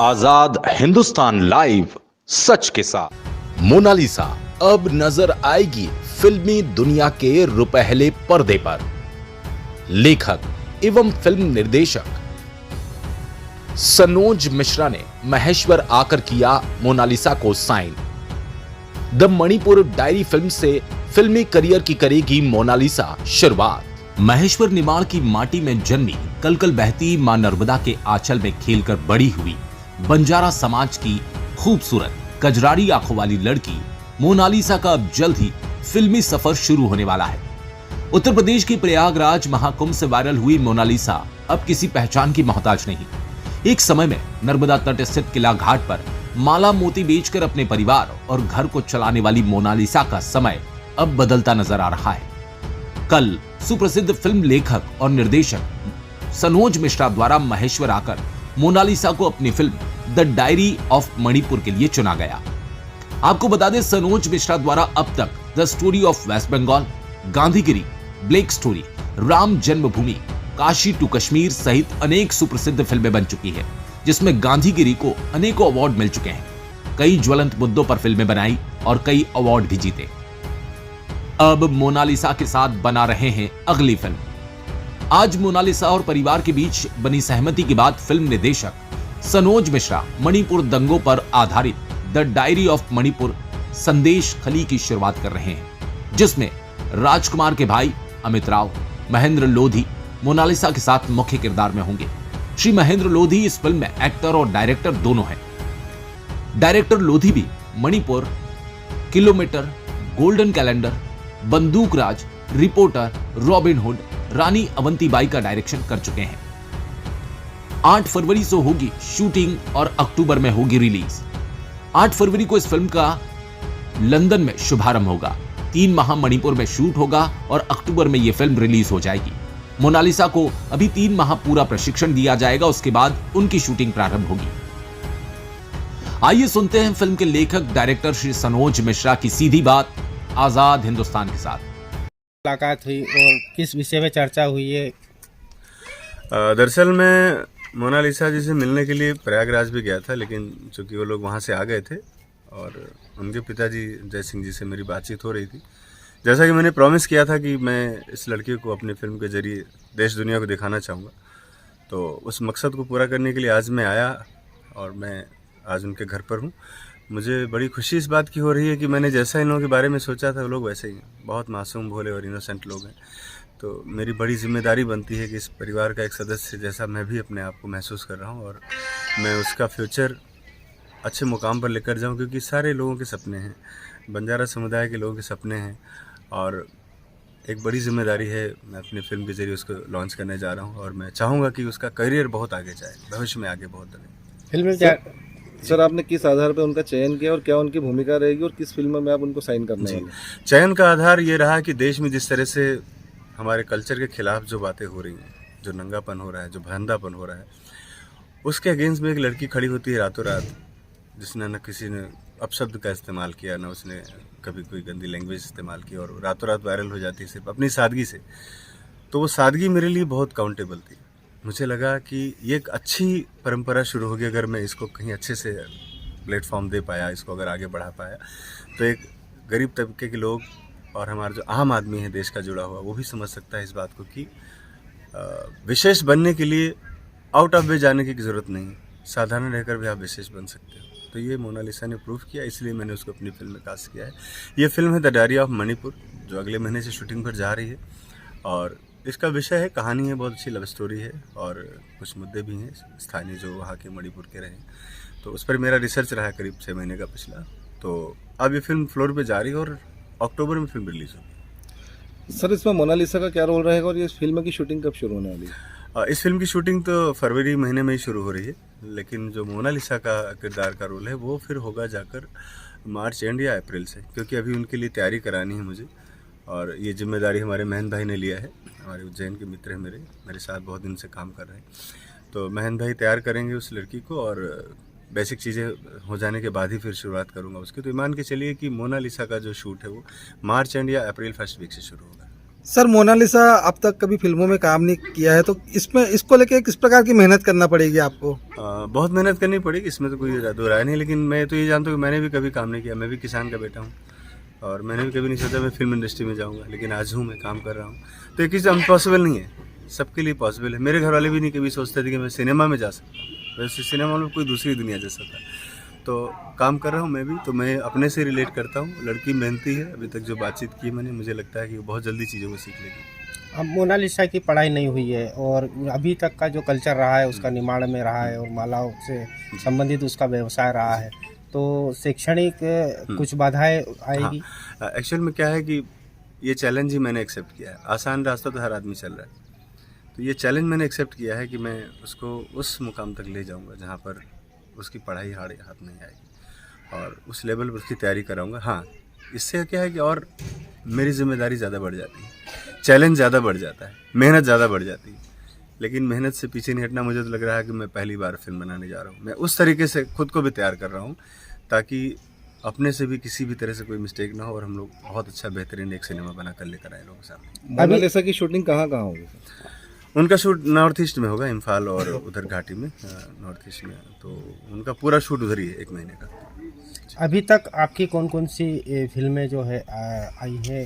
आजाद Hindustan live, सच के साथ। Mona Lisa अब नजर आएगी फिल्मी दुनिया के रुपहले पर्दे पर। लेखक एवं फिल्म निर्देशक सनोज मिश्रा ने महेश्वर आकर किया मोनालिसा को sign. The Manipur diary film से फिल्मी करियर की करेगी मोनालिसा शुरुआत। महेश्वर निमाड़ की माटी में जन्मी, कल कल बहती मां नर्मदा के आंचल में खेलकर बड़ी हुई बंजारा समाज की खूबसूरत कजरारी आंखों वाली लड़की मोनालिसा का अब जल्द ही फिल्मी सफर शुरू होने वाला है। उत्तर प्रदेश के प्रयागराज महाकुंभ से वायरल हुई मोनालिसा अब किसी पहचान की मोहताज नहीं। एक समय में नर्मदा तट स्थित किला घाट पर माला मोती बेचकर अपने परिवार और घर को चलाने वाली मोनालिसा का समय अब बदलता नजर आ रहा है। कल सुप्रसिद्ध फिल्म लेखक और निर्देशक सनोज मिश्रा द्वारा महेश्वर आकर मोनालिसा को अपनी film the diary of Manipur के लिए चुना गया। आपको बता दें, सनोज मिश्रा द्वारा अब तक the story of West Bengal, Gandhigiri, black story, Ram Janmabhoomi, Kashi to Kashmir सहित अनेक सुप्रसिद्ध फिल्में बन चुकी हैं, जिसमें गांधीगिरी को अनेकों अवार्ड मिल चुके हैं। कई ज्वलंत मुद्दों पर फिल्में बनाई और कई अवार्ड भी जीते। अब मोनालिसा के साथ बना रहे हैं अगली फिल्म। आज मोनालिसा और परिवार के बीच बनी सहमति के बाद फिल्म निर्देशक सनोज मिश्रा मणिपुर दंगों पर आधारित द डायरी ऑफ मणिपुर संदेश खली की शुरुआत कर रहे हैं, जिसमें राजकुमार के भाई अमित राव, महेंद्र लोधी मोनालिसा के साथ मुख्य किरदार में होंगे। श्री महेंद्र लोधी इस फिल्म में एक्टर और डायरेक्टर दोनों हैं। डायरेक्टर लोधी भी मणिपुर, किलोमीटर, गोल्डन कैलेंडर, बंदूक राज, रिपोर्टर, रॉबिन हुड, रानी अवंतीबाई का डायरेक्शन कर चुके हैं। 8 फरवरी से होगी शूटिंग और अक्टूबर में होगी रिलीज। 8 फरवरी को इस फिल्म का लंदन में शुभारंभ होगा। 3 माह मणिपुर में शूट होगा और अक्टूबर में यह फिल्म रिलीज हो जाएगी। मोनालिसा को अभी 3 माह पूरा प्रशिक्षण दिया जाएगा, उसके बाद उनकी शूटिंग प्रारंभ होगी। आइए सुनते हैं फिल्म के लेखक डायरेक्टर श्री सनोज मिश्रा की सीधी बात आजाद हिंदुस्तान के साथ। मुलाकात हुई और किस विषय में चर्चा हुई है? दरअसल मैं मोनालिसा जी से मिलने के लिए प्रयागराज भी गया था, लेकिन चूंकि वो लोग वहाँ से आ गए थे और उनके पिताजी जय सिंह जी से मेरी बातचीत हो रही थी। जैसा कि मैंने प्रॉमिस किया था कि मैं इस लड़की को अपनी फिल्म के जरिए देश दुनिया को दिखाना चाहूँगा, तो उस मकसद को पूरा करने के लिए आज मैं आया और मैं आज उनके घर पर हूँ। मुझे बड़ी खुशी इस बात की हो रही है कि मैंने जैसा इन लोगों के बारे में सोचा था वो लोग वैसे ही बहुत मासूम, भोले और इनोसेंट लोग हैं। तो मेरी बड़ी जिम्मेदारी बनती है कि इस परिवार का एक सदस्य जैसा मैं भी अपने आप को महसूस कर रहा हूँ और मैं उसका फ्यूचर अच्छे मुकाम पर लेकर जाऊँ, क्योंकि सारे लोगों के सपने हैं, बंजारा समुदाय के लोगों के सपने हैं और एक बड़ी जिम्मेदारी है। मैं अपनी फिल्म के जरिए उसको लॉन्च करने जा रहा हूँ और मैं चाहूँगा कि उसका करियर बहुत आगे जाए, भविष्य में आगे बहुत बढ़े। फिल्म में सर आपने किस आधार पर उनका चयन किया और क्या उनकी भूमिका रहेगी और किस फिल्म में आप उनको साइन करने वाले? चयन का आधार ये रहा कि देश में जिस तरह से हमारे कल्चर के खिलाफ जो बातें हो रही हैं, जो नंगापन हो रहा है, जो भंडापन हो रहा है, उसके अगेंस्ट में एक लड़की खड़ी होती है रातों रात, जिसने न किसी ने अपशब्द का इस्तेमाल किया, न उसने कभी कोई गंदी लैंग्वेज इस्तेमाल की और रातों रात वायरल हो जाती है सिर्फ अपनी सादगी से। तो वो सादगी मेरे लिए बहुत काउंटेबल थी। मुझे लगा कि ये एक अच्छी परंपरा शुरू होगी अगर मैं इसको कहीं अच्छे से प्लेटफॉर्म दे पाया, इसको अगर आगे बढ़ा पाया, तो एक गरीब तबके के लोग और हमारा जो आम आदमी है देश का जुड़ा हुआ, वो भी समझ सकता है इस बात को कि विशेष बनने के लिए आउट ऑफ वे जाने की ज़रूरत नहीं, साधारण रहकर भी आप विशेष बन सकते हो। तो ये मोनालिसा ने प्रूव किया, इसलिए मैंने उसको अपनी फिल्म में कास्ट किया है। ये फिल्म है द डायरी ऑफ मणिपुर, जो अगले महीने से शूटिंग पर जा रही है और इसका विषय है, कहानी है, बहुत अच्छी लव स्टोरी है और कुछ मुद्दे भी हैं स्थानीय जो वहाँ के मणिपुर के रहे। तो उस पर मेरा रिसर्च रहा है करीब 6 महीने का पिछला। तो अब ये फिल्म फ्लोर पे जा रही है और अक्टूबर में फिल्म रिलीज होगी। सर इसमें मोनालिसा का क्या रोल रहेगा और ये फिल्म की शूटिंग कब शुरू होने वाली है? इस फिल्म की शूटिंग तो फरवरी महीने में ही शुरू हो रही है, लेकिन जो मोनालिसा का किरदार का रोल है वो फिर होगा जाकर मार्च एंड या अप्रैल से, क्योंकि अभी उनके लिए तैयारी करानी है मुझे और ये जिम्मेदारी हमारे महेंद्र भाई ने लिया है। हमारे उज्जैन के मित्र हैं, मेरे साथ बहुत दिन से काम कर रहे हैं। तो महेंद्र भाई तैयार करेंगे उस लड़की को और बेसिक चीज़ें हो जाने के बाद ही फिर शुरुआत करूंगा उसकी। तो मान के चलिए कि मोनालिसा का जो शूट है वो मार्च एंड या अप्रैल फर्स्ट वीक से शुरू होगा। सर मोनालिसा अब तक कभी फिल्मों में काम नहीं किया है, तो इसमें इसको लेके किस प्रकार की मेहनत करना पड़ेगी आपको? बहुत मेहनत करनी पड़ेगी, इसमें तो कोई दो राय नहीं। लेकिन मैं तो ये जानता हूँ कि मैंने भी कभी काम नहीं किया। मैं भी किसान का बेटा हूँ और मैंने भी कभी नहीं सोचा मैं फिल्म इंडस्ट्री में जाऊँगा, लेकिन आज हूँ, मैं काम कर रहा हूँ। तो एक चीज़ इम्पॉसिबल नहीं है, सबके लिए पॉसिबल है। मेरे घर वाले भी नहीं कभी सोचते थे कि मैं सिनेमा में जा सकता हूँ, वैसे सिनेमा में कोई दूसरी दुनिया जैसा था। तो काम कर रहा हूँ मैं भी, तो मैं अपने से रिलेट करता हूँ। लड़की मेहनती है, अभी तक जो बातचीत की मैंने, मुझे लगता है कि वो बहुत जल्दी चीज़ों को सीख लेगी। अब मोनालिसा की पढ़ाई नहीं हुई है और अभी तक का जो कल्चर रहा है उसका निर्माण में रहा है और मालाओं से संबंधित उसका व्यवसाय रहा है, तो शैक्षणिक कुछ बाधाएं आएगी? एक्चुअल में क्या है कि ये चैलेंज ही मैंने एक्सेप्ट किया है। आसान रास्ता तो हर आदमी चल रहा है, तो ये चैलेंज मैंने एक्सेप्ट किया है कि मैं उसको उस मुकाम तक ले जाऊंगा जहाँ पर उसकी पढ़ाई हाथ नहीं आएगी और उस लेवल पर उसकी तैयारी कराऊंगा। हाँ, इससे क्या है कि और मेरी जिम्मेदारी ज़्यादा बढ़ जाती है, चैलेंज ज़्यादा बढ़ जाता है, मेहनत ज़्यादा बढ़ जाती है। लेकिन मेहनत से पीछे नहीं हटना। मुझे तो लग रहा है कि मैं पहली बार फिल्म बनाने जा रहा हूँ। मैं उस तरीके से खुद को भी तैयार कर रहा हूँ ताकि अपने से भी किसी भी तरह से कोई मिस्टेक ना हो और हम लोग बहुत अच्छा बेहतरीन एक सिनेमा बना कर लेकर आए लोगों के सामने। मोनालिसा की शूटिंग कहाँ होगी? उनका शूट नॉर्थ ईस्ट में होगा, इम्फाल और उधर घाटी में, नॉर्थ ईस्ट में। तो उनका पूरा शूट उधर ही है, 1 महीने का। अभी तक आपकी कौन कौन सी फिल्में जो है आई हैं?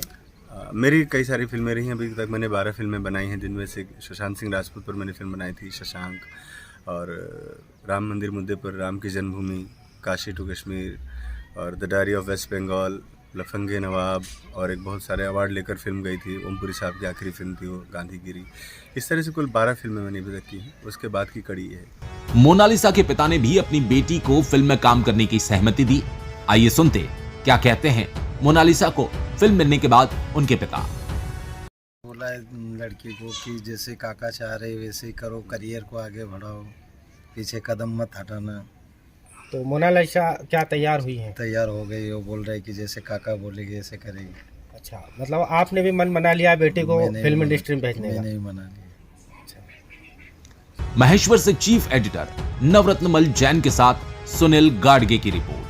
मेरी कई सारी फिल्में रही हैं। अभी तक मैंने 12 फिल्में बनाई हैं, जिनमें से सुशांत सिंह राजपूत पर मैंने फिल्म बनाई थी, शशांक, और राम मंदिर मुद्दे पर, राम की जन्मभूमि, काशी टू कश्मीर, और the diary of West Bengal, Lafange Nawab, और एक बहुत सारे अवार्ड लेकर फिल्म गई थी। ओमपुरी साहब की आखिरी फिल्म थी वो, गांधीगिरी। इस तरह से कुल 12 फिल्में मैंने अभी तक की हैं। उसके बाद की कड़ी ये है। मोनालिसा के पिता ने भी अपनी बेटी को फिल्म में काम करने की सहमति दी। आइए सुनते क्या कहते हैं मोनालिसा को फिल्म मिलने के बाद उनके पिता। बोला है लड़की को कि जैसे काका चाह रहे वैसे ही करो, करियर को आगे बढ़ाओ, पीछे कदम मत हटाना। तो मोनालिसा क्या तैयार हुई है? तैयार हो गई, वो बोल रहे कि जैसे काका बोलेगी ऐसे करेगी। अच्छा, मतलब आपने भी मन बना लिया बेटे को फिल्म इंडस्ट्री में भेजने का? मैंने भी मना लिया। महेश्वर से चीफ एडिटर नवरत्नमल जैन के साथ सुनील गाडगे की रिपोर्ट।